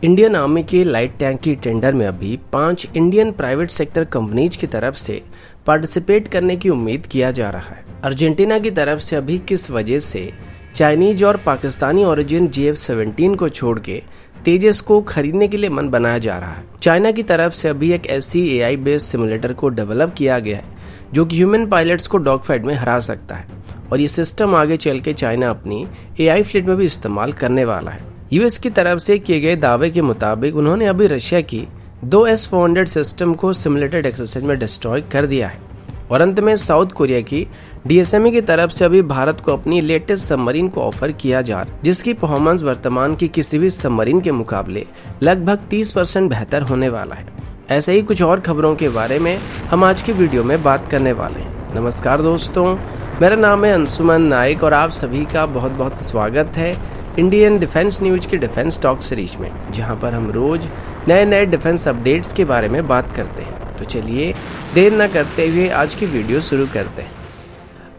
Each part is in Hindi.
इंडियन आर्मी के लाइट टैंक की टेंडर में अभी 5 इंडियन प्राइवेट सेक्टर कंपनीज की तरफ से पार्टिसिपेट करने की उम्मीद किया जा रहा है। अर्जेंटीना की तरफ से अभी किस वजह से चाइनीज और पाकिस्तानी ओरिजिन GF-17 को छोड़ के तेजस को खरीदने के लिए मन बनाया जा रहा है। चाइना की तरफ से अभी एक ऐसी AI बेस्ड सिमुलेटर को डेवलप किया गया है जो कि ह्यूमन पायलट्स को डॉग फाइट में हरा सकता है और ये सिस्टम आगे चल के चाइना अपनी AI फ्लीट में भी इस्तेमाल करने वाला है। यूएस की तरफ से किए गए दावे के मुताबिक उन्होंने अभी रशिया की 2 S-400 सिस्टम को सिमुलेटेड एक्सरसाइज में डिस्ट्रॉय कर दिया है। और अंत में साउथ कोरिया की DSME की तरफ से अभी भारत को अपनी लेटेस्ट सबमरीन को ऑफर किया जा रहा है, जिसकी परफॉर्मेंस वर्तमान की किसी भी सबमरीन के मुकाबले लगभग 30% बेहतर होने वाला है। ऐसे ही कुछ और खबरों के बारे में हम आज की वीडियो में बात करने वाले हैं। नमस्कार दोस्तों, मेरा नाम है अंशुमन नाइक और आप सभी का बहुत बहुत स्वागत है इंडियन डिफेंस न्यूज की डिफेंस टॉक सीरीज में, जहां पर हम रोज नए नए डिफेंस अपडेट्स के बारे में बात करते हैं। तो चलिए देर न करते हुए आज की वीडियो शुरू करते हैं।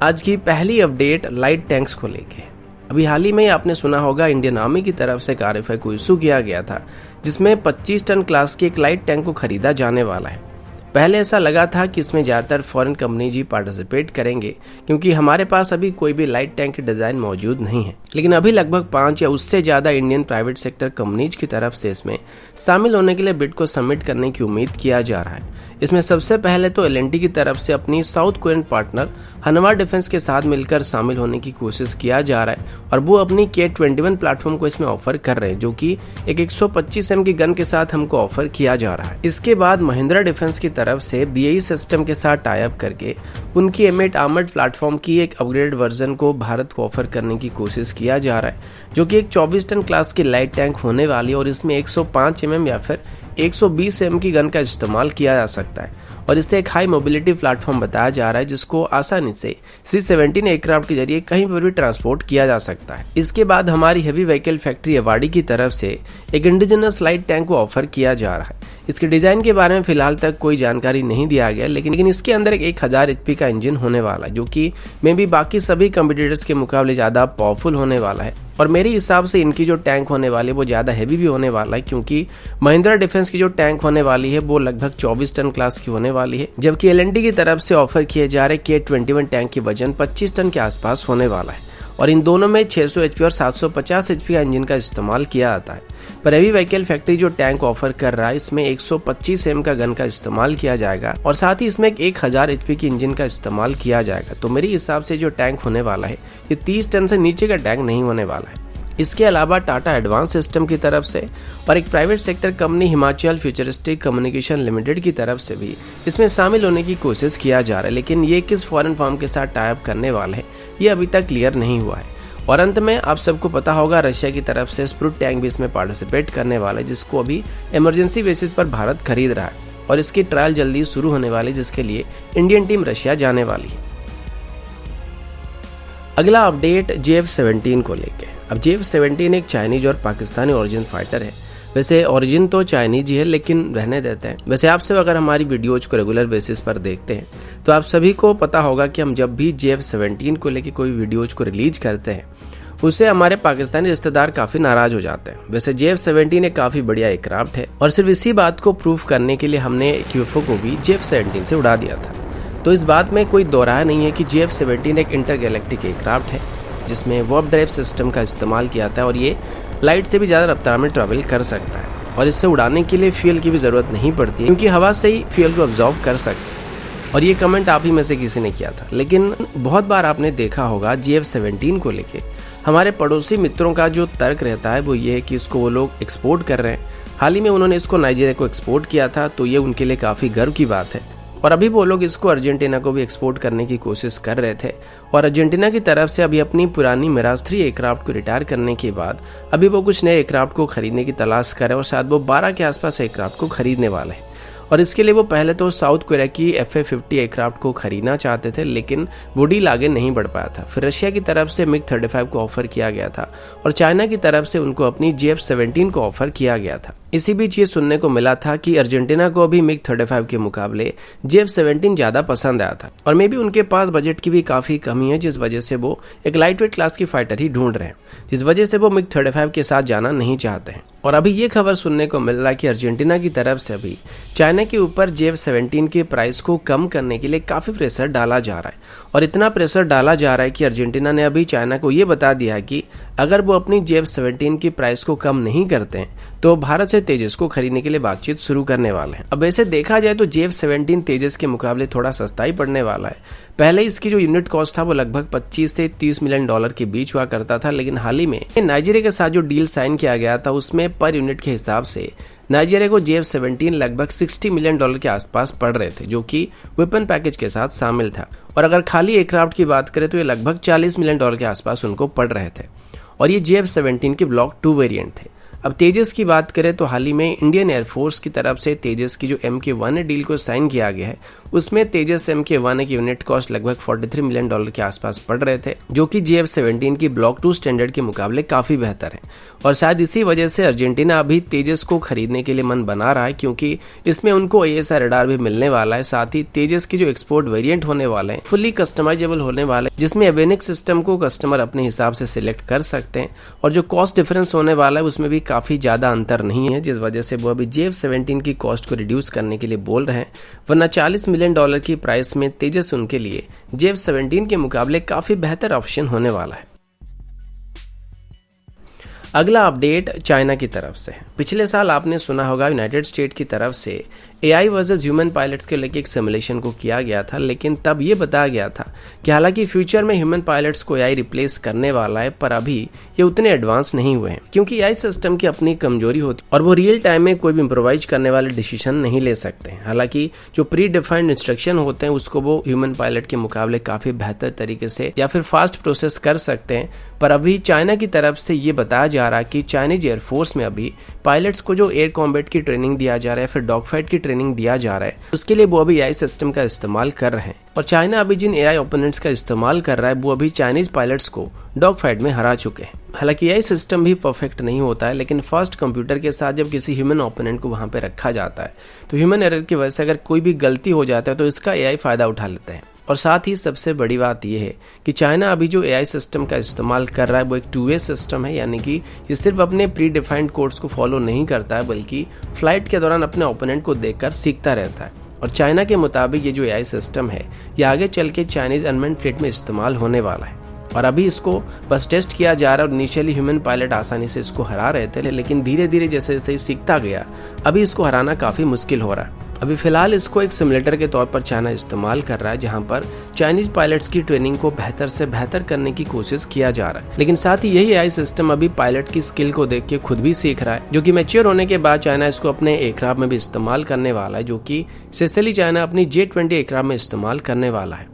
आज की पहली अपडेट लाइट टैंक्स को लेके। अभी हाल ही में आपने सुना होगा इंडियन आर्मी की तरफ से RFI को इशू किया गया था, जिसमें 25 टन क्लास के एक लाइट टैंक को खरीदा जाने वाला है। पहले ऐसा लगा था कि इसमें ज़्यादातर फॉरेन कंपनीज ही पार्टिसिपेट करेंगे, क्योंकि हमारे पास अभी कोई भी लाइट टैंक की डिज़ाइन मौजूद नहीं है। लेकिन अभी लगभग 5 या उससे ज़्यादा इंडियन प्राइवेट सेक्टर कंपनीज की तरफ से इसमें शामिल होने के लिए बिड को सबमिट करने की उम्मीद किया जा रहा है। इसमें सबसे पहले तो L&T की तरफ से अपनी साउथ कोरियन पार्टनर हनवा डिफेंस के साथ मिलकर शामिल होने की कोशिश किया जा रहा है और वो अपनी K-21 प्लेटफॉर्म को इसमें ऑफर कर रहे हैं, जो कि एक 125 mm की गन के साथ हमको ऑफर किया जा रहा है। इसके बाद महिंद्रा डिफेंस की तरफ से BAE सिस्टम के साथ टाई अप करके उनकी M8 आर्मर्ड प्लेटफॉर्म की एक अपग्रेडेड वर्जन को भारत को ऑफर करने की कोशिश किया जा रहा है, जो कि एक 24 टन क्लास की लाइट टैंक होने वाली है और इसमें 105 mm या फिर 120 mm की गन का इस्तेमाल किया जा सकता है और इसे एक हाई मोबिलिटी प्लेटफॉर्म बताया जा रहा है, जिसको आसानी से C-17 एयरक्राफ्ट के जरिए कहीं पर भी ट्रांसपोर्ट किया जा सकता है। इसके बाद हमारी हेवी व्हीकल फैक्ट्री एवाडी की तरफ से एक इंडिजिनस लाइट टैंक को ऑफर किया जा रहा है। इसके डिजाइन के बारे में फिलहाल तक कोई जानकारी नहीं दिया गया, लेकिन इसके अंदर एक 1000 HP का इंजन होने वाला है, जो कि मे भी बाकी सभी कंपटीटर्स के मुकाबले ज्यादा पावरफुल होने वाला है। और मेरे हिसाब से इनकी जो टैंक होने वाली है वो ज्यादा हैवी भी होने वाला है, क्योंकि महिंद्रा डिफेंस की जो टैंक होने वाली है वो लगभग 24 टन क्लास की होने वाली है, जबकि L&T की तरफ से ऑफर किए जा रहे K-21 टैंक की वजन 25 टन के आसपास होने वाला है और इन दोनों में 600 HP और 750 HP का इंजन का इस्तेमाल किया जाता है। पर हेवी व्हीकल फैक्ट्री जो टैंक ऑफर कर रहा है, इसमें 125 mm का गन का इस्तेमाल किया जाएगा और साथ ही इसमें 1000 HP की इंजन का इस्तेमाल किया जाएगा। तो मेरे हिसाब से जो टैंक होने वाला है ये 30 टन से नीचे का टैंक नहीं होने वाला है। इसके अलावा टाटा एडवांस सिस्टम की तरफ से और एक private sector company Himachal futuristic communication limited की तरफ से भी इसमें शामिल होने की कोशिश किया जा रहा है, लेकिन ये किस फॉरेन फर्म के साथ टाई अप करने वाले हैं ये अभी तक क्लियर नहीं हुआ है। और अंत में आप सबको पता होगा रशिया की तरफ से स्प्रूट टैंक भी इसमें पार्टिसिपेट करने वाला है, जिसको अभी इमरजेंसी बेसिस पर भारत खरीद रहा है और इसकी ट्रायल जल्दी शुरू होने वाली, जिसके लिए इंडियन टीम रशिया जाने वाली है। अगला अपडेट GF-17 को लेके। अब GF-17 एक चाइनीज और पाकिस्तानी ओरिजिन फाइटर है। वैसे ओरिजिन तो चाइनीज ही है, लेकिन रहने देते हैं। वैसे आप सब अगर हमारी वीडियोज को रेगुलर बेसिस पर देखते हैं तो आप सभी को पता होगा कि हम जब भी GF-17 को लेके कोई वीडियोज को रिलीज करते हैं उससे हमारे पाकिस्तानी रिश्तेदार काफी नाराज हो जाते हैं। वैसे GF-17 एक काफी बढ़िया एयरक्राफ्ट है और सिर्फ इसी बात को प्रूफ करने के लिए हमने UFO को भी GF-17 से उड़ा दिया था। तो इस बात में कोई दो राय नहीं है कि GF-17 एक इंटरगैलेक्टिक एयरक्राफ्ट है, जिसमें वार्प ड्राइव सिस्टम का इस्तेमाल किया जाता है और ये लाइट से भी ज़्यादा रफ्तार में ट्रैवल कर सकता है और इससे उड़ाने के लिए फ्यूल की भी ज़रूरत नहीं पड़ती, क्योंकि हवा से ही फ्यूल को अब्जॉर्ब कर सकता है। और ये कमेंट आप ही में से किसी ने किया था, लेकिन बहुत बार आपने देखा होगा GF-17 को लेके हमारे पड़ोसी मित्रों का जो तर्क रहता है वो ये है कि इसको वो लोग एक्सपोर्ट कर रहे हैं। हाल ही में उन्होंने इसको नाइजीरिया को एक्सपोर्ट किया था, तो ये उनके लिए काफ़ी गर्व की बात है। और अभी वो लोग इसको अर्जेंटीना को भी एक्सपोर्ट करने की कोशिश कर रहे थे और अर्जेंटीना की तरफ से अभी अपनी पुरानी मिराज 3 एयरक्राफ्ट को रिटायर करने के बाद अभी वो कुछ नए एयरक्राफ्ट को खरीदने की तलाश कर रहे हैं और शायद वो 12 के आसपास एयरक्राफ्ट को खरीदने वाले हैं। और इसके लिए वो पहले तो साउथ कोरिया की FA-50 एयरक्राफ्ट को खरीदना चाहते थे, लेकिन वो डील आगे नहीं बढ़ पाया था। फिर रशिया की तरफ से MiG-35 को ऑफर किया गया था और चाइना की तरफ से उनको अपनी GF-17 को ऑफर किया गया था। इसी बीच ये सुनने को मिला था कि अर्जेंटीना को अभी मिग 35 के मुकाबले JF-17 ज्यादा पसंद आया था और मे भी उनके पास बजट की भी काफी कमी है, जिस वजह से वो एक लाइट वेट क्लास की फाइटर ही ढूंढ रहे हैं, जिस वजह से वो मिग 35 के साथ जाना नहीं चाहते हैं। और अभी ये खबर सुनने को मिल रहा है कि अर्जेंटीना की तरफ से अभी चाइना के ऊपर JF-17 के प्राइस को कम करने के लिए काफी प्रेशर डाला जा रहा है और इतना प्रेशर डाला जा रहा है कि अर्जेंटीना ने अभी चाइना को ये बता दिया है कि अगर वो अपनी JF-17 की प्राइस को कम नहीं करते हैं तो भारत से तेजस को खरीदने के लिए बातचीत शुरू करने वाले हैं। अब वैसे देखा जाए तो JF-17 तेजस के मुकाबले थोड़ा सस्ता ही पड़ने वाला है। पहले इसकी जो यूनिट कॉस्ट था वो लगभग 25 से 30 मिलियन डॉलर के बीच हुआ करता था, लेकिन हाल ही में नाइजीरिया के साथ जो डील साइन किया गया था उसमें पर यूनिट के हिसाब से नाइजीरिया को JF-17 लगभग 60 मिलियन डॉलर के आसपास पड़ रहे थे, जो कि वेपन पैकेज के साथ शामिल था। और अगर खाली एयरक्राफ्ट की बात करें तो ये लगभग 40 मिलियन डॉलर के आसपास उनको पड़ रहे थे और ये JF-17 के ब्लॉक 2 वेरिएंट थे। अब तेजस की बात करें तो हाल ही में इंडियन एयरफोर्स की तरफ से तेजस की जो MK1 डील को साइन किया गया है उसमें तेजस MK1 की यूनिट कॉस्ट लगभग 43 मिलियन डॉलर के आसपास पड़ रहे थे, जो कि JF-17 की ब्लॉक 2 स्टैंडर्ड के मुकाबले काफी बेहतर है। और शायद इसी वजह से अर्जेंटीना अभी तेजस को खरीदने के लिए मन बना रहा है, क्योंकि इसमें उनको AESA रडार भी मिलने वाला है। साथ ही तेजस की जो एक्सपोर्ट वेरिएंट होने वाले हैं फुली कस्टमाइजेबल होने वाले, जिसमें एवियोनिक्स सिस्टम को कस्टमर अपने हिसाब से सिलेक्ट कर सकते हैं और जो कॉस्ट डिफरेंस होने वाला है उसमें भी काफी ज्यादा अंतर नहीं है, जिस वजह से वो अभी JF-17 की कॉस्ट को रिड्यूस करने के लिए बोल रहे हैं। वरना 40 मिलियन डॉलर की प्राइस में तेजस उनके लिए JF-17 के मुकाबले काफी बेहतर ऑप्शन होने वाला है। अगला अपडेट चाइना की तरफ से है। पिछले साल आपने सुना होगा यूनाइटेड स्टेट की तरफ से AI वर्सेस ह्यूमन पायलट्स के लेके एक सिमुलेशन को किया गया था, लेकिन तब ये बताया गया था कि हालांकि फ्यूचर में ह्यूमन पायलट्स को AI रिप्लेस करने वाला है, पर अभी ये उतने एडवांस नहीं हुए हैं, क्योंकि AI सिस्टम की अपनी कमजोरी होती और वो रियल टाइम में कोई भी इम्प्रोवाइज करने वाले डिसीजन नहीं ले सकते हैं। हालांकि जो प्री डिफाइंड इंस्ट्रक्शन होते हैं उसको वो ह्यूमन पायलट के मुकाबले काफी बेहतर तरीके से या फिर फास्ट प्रोसेस कर सकते हैं। पर अभी चाइना की तरफ से ये बताया जा रहा है कि चाइनीज एयरफोर्स में अभी पायलट्स को जो एयर कॉम्बैट की ट्रेनिंग दिया जा रहा है, फिर डॉग फाइट की ट्रेनिंग दिया जा रहा है, उसके लिए वो अभी AI सिस्टम का इस्तेमाल कर रहे हैं। और चाइना अभी जिन AI ओपोनेंट्स का इस्तेमाल कर रहा है वो अभी चाइनीज पायलट्स को डॉग फाइट में हरा चुके हैं। हालांकि AI सिस्टम भी परफेक्ट नहीं होता है, लेकिन फास्ट कंप्यूटर के साथ जब किसी ह्यूमन ओपोनेंट को वहां पे रखा जाता है तो ह्यूमन एरर की वजह से अगर कोई भी गलती हो जाता है तो इसका AI फायदा उठा लेता है। और साथ ही सबसे बड़ी बात यह है कि चाइना अभी जो AI सिस्टम का इस्तेमाल कर रहा है वो एक 2-वे सिस्टम है, यानी कि ये सिर्फ अपने प्री डिफाइंड कोड्स को फॉलो नहीं करता है, बल्कि फ्लाइट के दौरान अपने ओपोनेंट को देखकर सीखता रहता है। और चाइना के मुताबिक ये जो AI सिस्टम है ये आगे चल के चाइनीज अनमैन्ड फ्लीट में इस्तेमाल होने वाला है और अभी इसको बस टेस्ट किया जा रहा है। और इनिशियली ह्यूमन पायलट आसानी से इसको हरा रहे थे, लेकिन धीरे धीरे जैसे जैसे सीखता गया अभी इसको हराना काफी मुश्किल हो रहा है। अभी फिलहाल इसको एक सिमुलेटर के तौर पर चाइना इस्तेमाल कर रहा है, जहां पर चाइनीज पायलट्स की ट्रेनिंग को बेहतर से बेहतर करने की कोशिश किया जा रहा है। लेकिन साथ ही यही AI सिस्टम अभी पायलट की स्किल को देख के खुद भी सीख रहा है, जो कि मैच्योर होने के बाद चाइना इसको अपने एयरक्राफ्ट में भी इस्तेमाल करने वाला है, जो कि सिसिली चाइना अपनी J-20 एयरक्राफ्ट में इस्तेमाल करने वाला है।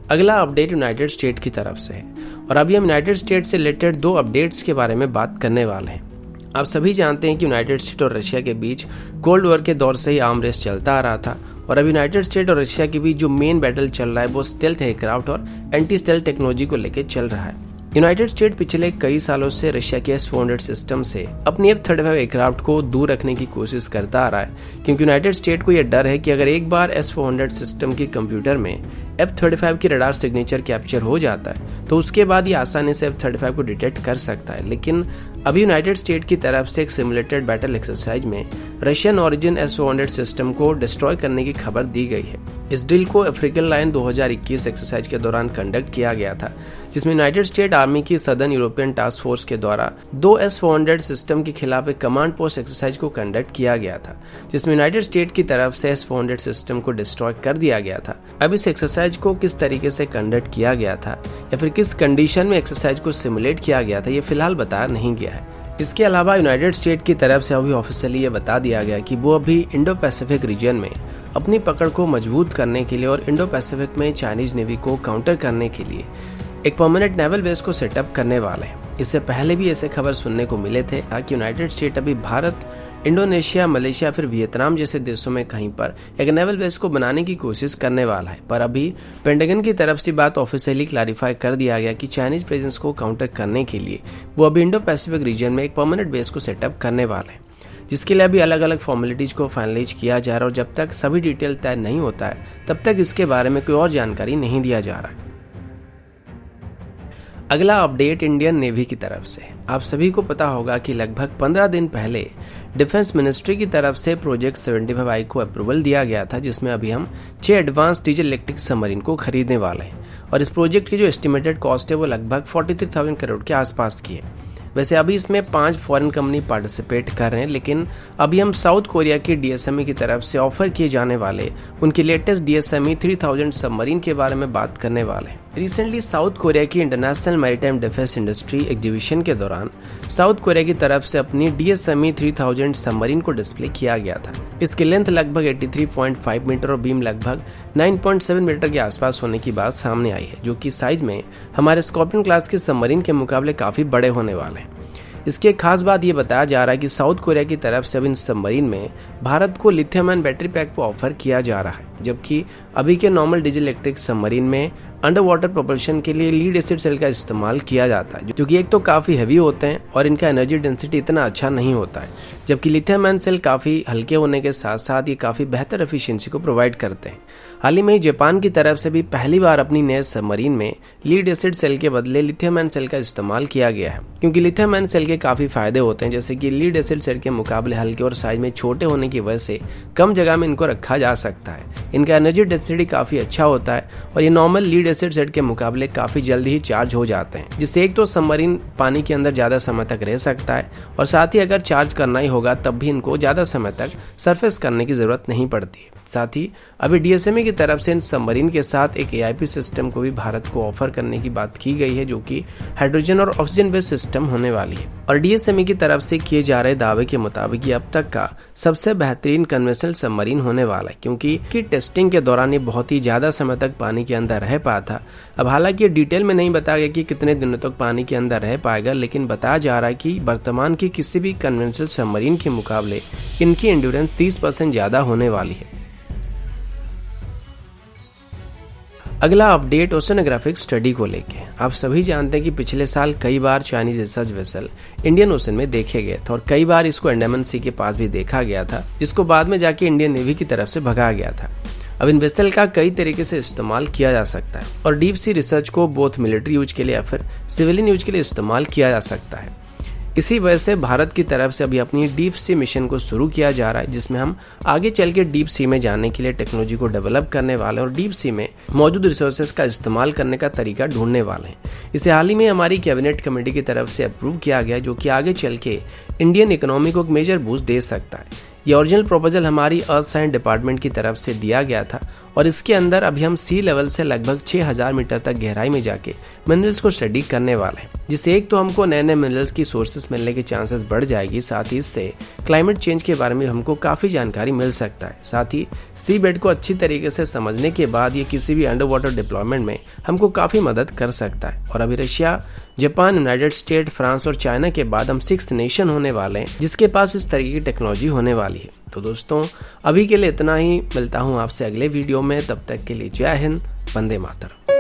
अगला अपडेट यूनाइटेड स्टेट की तरफ से है और अभी हम यूनाइटेड स्टेट से रिलेटेड 2 अपडेट्स के बारे में बात करने वाले हैं। आप सभी जानते हैं कि यूनाइटेड स्टेट और रशिया के बीच कोल्ड वॉर के दौर से ही आर्म रेस चलता आ रहा था और अब यूनाइटेड स्टेट और रशिया के बीच जो मेन बैटल चल रहा है वो स्टेल्थ एयरक्राफ्ट और एंटी स्टेल्थ टेक्नोलॉजी को लेकर चल रहा है। यूनाइटेड स्टेट पिछले कई सालों से रशिया के S-400 सिस्टम से अपनी F-35 एयरक्राफ्ट को दूर रखने की कोशिश करता आ रहा है, क्योंकि यूनाइटेड स्टेट को यह डर है कि अगर एक बार S-400 सिस्टम के कंप्यूटर में F-35 की रडार सिग्नेचर कैप्चर हो जाता है तो उसके बाद ये आसानी से F-35 को डिटेक्ट कर सकता है। लेकिन अभी यूनाइटेड स्टेट की तरफ से एक सिमुलेटेड बैटल एक्सरसाइज में रशियन ओरिजिन S-400 सिस्टम को डिस्ट्रॉय करने की खबर दी गई है। इस ड्रिल को अफ्रीकन लायन 2021 एक्सरसाइज के दौरान कंडक्ट किया गया था, जिसमें यूनाइटेड स्टेट आर्मी की सदर्न यूरोपियन टास्क फोर्स के द्वारा 2 S-400 सिस्टम के खिलाफ एक कमांड पोस्ट एक्सरसाइज को कंडक्ट किया गया था, जिसमें यूनाइटेड स्टेट की तरफ से S-400 सिस्टम को डिस्ट्रॉय कर दिया गया था। अब इस एक्सरसाइज को किस तरीके से कंडक्ट किया गया था या फिर किस कंडीशन में एक्सरसाइज को सिमुलेट किया गया था ये फिलहाल बताया नहीं गया है। इसके अलावा यूनाइटेड स्टेट की तरफ से अभी ऑफिशियली ये बता दिया गया कि वो अभी इंडो पैसिफिक रीजन में अपनी पकड़ को मजबूत करने के लिए और इंडो पैसिफिक में चाइनीज नेवी को काउंटर करने के लिए एक परमानेंट नेवल बेस को सेटअप करने वाले हैं। इससे पहले भी ऐसे खबर सुनने को मिले थे कि यूनाइटेड स्टेट अभी भारत इंडोनेशिया, मलेशिया फिर वियतनाम जैसे देशों में कहीं पर एक नेवल बेस को बनाने की कोशिश करने वाला है। पर अभी पेंटागन की तरफ से बात ऑफिशियली क्लैरिफाई कर दिया गया कि चाइनीज प्रेजेंस को काउंटर करने के लिए वो अभी इंडो पैसिफिक रीजन में एक परमानेंट बेस को सेटअप करने वाले हैं, जिसके लिए अभी अलग अलग फॉर्मेलिटीज को फाइनलाइज किया जा रहा है और जब तक सभी डिटेल तय नहीं होता है तब तक इसके बारे में कोई और जानकारी नहीं दिया जा रहा है। अगला अपडेट इंडियन नेवी की तरफ से। आप सभी को पता होगा कि लगभग 15 दिन पहले डिफेंस मिनिस्ट्री की तरफ से प्रोजेक्ट 75I को अप्रूवल दिया गया था, जिसमें अभी हम 6 एडवांस डीजल इलेक्ट्रिक सबमरीन को खरीदने वाले हैं और इस प्रोजेक्ट की जो एस्टिमेटेड कॉस्ट है वो लगभग 43,000 करोड़ के आसपास की है। वैसे अभी इसमें 5 फॉरेन कंपनी पार्टिसिपेट कर रहे हैं, लेकिन अभी हम साउथ कोरिया की DSME की तरफ से ऑफर किए जाने वाले उनकी लेटेस्ट DSME 3000 सबमरीन के बारे में बात करने वाले हैं। रिसेंटली साउथ कोरिया की international maritime defence industry exhibition के दौरान साउथ कोरिया की तरफ से अपनी DSME 3000 सबमरीन को डिस्प्ले किया गया था। इसकी लेंथ लगभग 83.5 मीटर और बीम लगभग 9.7 मीटर के आसपास होने की बात सामने आई है, जो कि साइज में हमारे स्कॉर्पियन क्लास के सबमरीन के मुकाबले काफी बड़े होने वाले हैं। इसकी एक खास बात यह बताया जा रहा है कि साउथ कोरिया की तरफ से अब इन सबमरीन में भारत को लिथियम आयन बैटरी पैक को ऑफर किया जा रहा है, जबकि अभी के नॉर्मल डीजल इलेक्ट्रिक सबमरीन में अंडर वाटर प्रोपल्शन के लिए लीड एसिड सेल का इस्तेमाल किया जाता है, जो कि एक तो काफी हैवी होते हैं और इनका एनर्जी डेंसिटी इतना अच्छा नहीं होता है, जबकि लिथियम आयन सेल काफी हल्के होने के साथ साथ ये काफी बेहतर एफिशिएंसी को प्रोवाइड करते हैं। हाल ही में जापान की तरफ से भी पहली बार अपनी नए सबमरीन में लीड एसिड सेल के बदले लिथियम आयन सेल का इस्तेमाल किया गया है, क्योंकि लिथियम आयन सेल के काफी फायदे होते हैं, जैसे कि लीड एसिड सेल के मुकाबले हल्के और साइज में छोटे होने की वजह से कम जगह में इनको रखा जा सकता है। इनका एनर्जी डेंसिटी काफी अच्छा होता है और ये नॉर्मल लीड एसिड सेल के मुकाबले काफी जल्दी ही चार्ज हो जाते हैं, जिससे एक तो सबमरीन पानी के अंदर ज्यादा समय तक रह सकता है और साथ ही अगर चार्ज करना ही होगा तब भी इनको ज्यादा समय तक सरफेस करने की जरूरत नहीं पड़ती है। साथ ही अभी DSME की तरफ से इन सबमरीन के साथ एक AIP सिस्टम को भी भारत को ऑफर करने की बात की गई है, जो कि हाइड्रोजन और ऑक्सीजन बेस्ड सिस्टम होने वाली है। और DSME की तरफ से किए जा रहे दावे के मुताबिक ये अब तक का सबसे बेहतरीन कन्वेंशनल सबमरीन होने वाला है, क्योंकि टेस्टिंग के दौरान ये बहुत ही ज्यादा समय तक पानी के अंदर रह पाया था। अब हालांकि ये डिटेल में नहीं बताया गया कि कितने दिनों तक पानी के अंदर रह पाएगा, लेकिन बताया जा रहा है कि वर्तमान की किसी भी कन्वेंशनल सबमरीन के मुकाबले इनकी एंड्योरेंस 30% ज्यादा होने वाली है। अगला अपडेट ओशनोग्राफिक स्टडी को लेके। आप सभी जानते हैं कि पिछले साल कई बार Chinese research vessel Indian Ocean में देखे गए थे और कई बार इसको अंडमान सी के पास भी देखा गया था, जिसको बाद में जाके इंडियन नेवी की तरफ से भगाया गया था। अब इन वेसल का कई तरीके से इस्तेमाल किया जा सकता है और डीप सी रिसर्च को बोथ मिलिट्री यूज के लिए या फिर सिविलियन यूज के लिए इस्तेमाल किया जा सकता है। इसी वजह से भारत की तरफ से अभी अपनी डीप सी मिशन को शुरू किया जा रहा है, जिसमें हम आगे चल के डीप सी में जाने के लिए टेक्नोलॉजी को डेवलप करने वाले और डीप सी में मौजूद रिसोर्सेज का इस्तेमाल करने का तरीका ढूंढने वाले हैं। इसे हाल ही में हमारी कैबिनेट कमेटी की तरफ से अप्रूव किया गया, जो कि आगे चल के इंडियन इकोनॉमी को एक मेजर बूस्ट दे सकता है। ये ओरिजिनल प्रपोजल हमारी अर्थ साइंस डिपार्टमेंट की तरफ से दिया गया था और इसके अंदर अभी हम सी लेवल से लगभग 6000 मीटर तक गहराई में जाके मिनरल्स को स्टडी करने वाले हैं, जिससे एक तो हमको नए नए मिनरल्स की सोर्सेस मिलने के चांसेस बढ़ जाएगी, साथ ही इससे क्लाइमेट चेंज के बारे में हमको काफ़ी जानकारी मिल सकता है। साथ ही सी बेड को अच्छी तरीके से समझने के बाद ये किसी भी अंडर वाटर डिप्लॉयमेंट में हमको काफ़ी मदद कर सकता है। और अभी Russia, Japan, United state, France और चाइना के बाद हम 6th नेशन होने वाले हैं जिसके पास इस तरीके की टेक्नोलॉजी होने वाली है। तो दोस्तों अभी के लिए इतना ही, मिलता हूँ आपसे अगले वीडियो में, तब तक के लिए जय हिंद, वंदे मातरम।